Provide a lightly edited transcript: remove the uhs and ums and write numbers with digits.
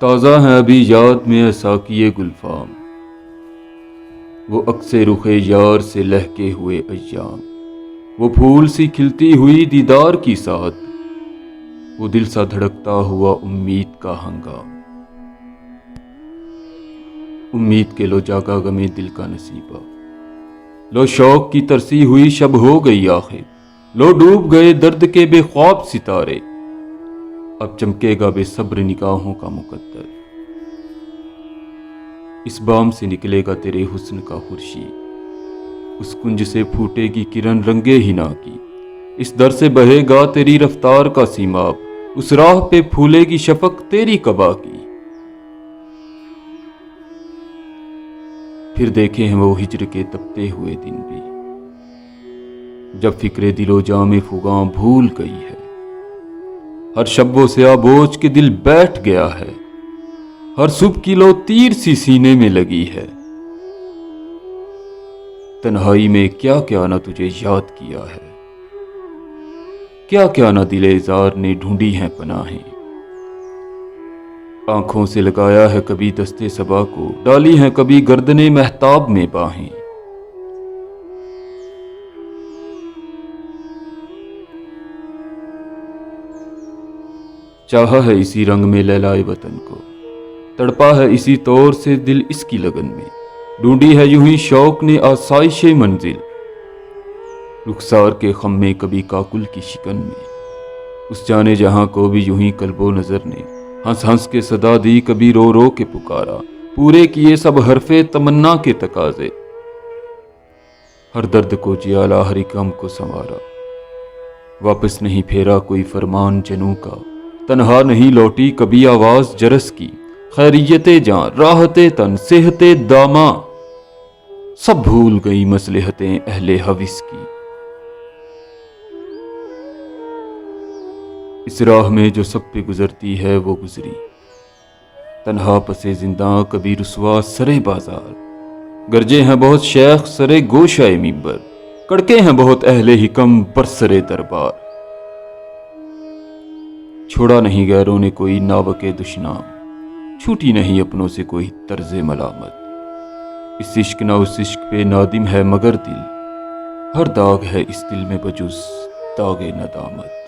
تازہ ہیں ابھی یاد میں ساقیے گلفام، وہ عکس رخ یار سے لہکے ہوئے ایام، وہ پھول سی کھلتی ہوئی دیدار کی ساتھ، وہ دل سا دھڑکتا ہوا امید کا ہنگام۔ امید کے لو جاگا غمِ دل کا نصیبہ، لو شوق کی ترسی ہوئی شب ہو گئی آخر، لو ڈوب گئے درد کے بے خواب ستارے، اب چمکے گا بے صبر نگاہوں کا مقدر۔ اس بام سے نکلے گا تیرے حسن کا خورشید، اس کنج سے پھوٹے گی کرن رنگے ہنا کی، اس در سے بہے گا تیری رفتار کا سیماب، اس راہ پہ پھولے گی شفق تیری قبا کی۔ پھر دیکھے ہیں وہ ہجر کے تپتے ہوئے دن بھی، جب فکر دل و جام فغاں بھول گئی ہے، ہر شب و سیاہ بوجھ کے دل بیٹھ گیا ہے، ہر صبح کی لو تیر سی سینے میں لگی ہے۔ تنہائی میں کیا کیا نہ تجھے یاد کیا ہے، کیا کیا نہ دل زار نے ڈھونڈی ہیں پناہیں، آنکھوں سے لگایا ہے کبھی دستے صبا کو، ڈالی ہیں کبھی گردن مہتاب میں باہیں۔ چاہا ہے اسی رنگ میں لیلائے وطن کو، تڑپا ہے اسی طور سے دل اس کی لگن میں، ڈھونڈی ہے یوں ہی شوق نے آسائش منزل، رخسار کے خم میں کبھی کاکل کی شکن میں، اس جانے جہاں کو بھی یوں ہی قلب و نظر نے ہنس ہنس کے صدا دی، کبھی رو رو کے پکارا، پورے کیے سب حرف تمنا کے تقاضے، ہر درد کو جیالا ہر ایک غم کو سنوارا، واپس نہیں پھیرا کوئی فرمان جنوں کا، تنہا نہیں لوٹی کبھی آواز جرس کی، خیریت جان راحت تن صحت داماں، سب بھول گئی مصلحتیں اہل حوث کی۔ اس راہ میں جو سب پہ گزرتی ہے وہ گزری، تنہا پسے زنداں کبھی رسوا سرے بازار، گرجے ہیں بہت شیخ سرے گوشہ منبر، کڑکے ہیں بہت اہل حکم پر سرے دربار، چھوڑا نہیں غیروں نے کوئی ناوک دشنام، چھوٹی نہیں اپنوں سے کوئی طرز ملامت، اس عشق نہ اس عشق پہ نادم ہے مگر دل، ہر داغ ہے اس دل میں بجز داغ ندامت۔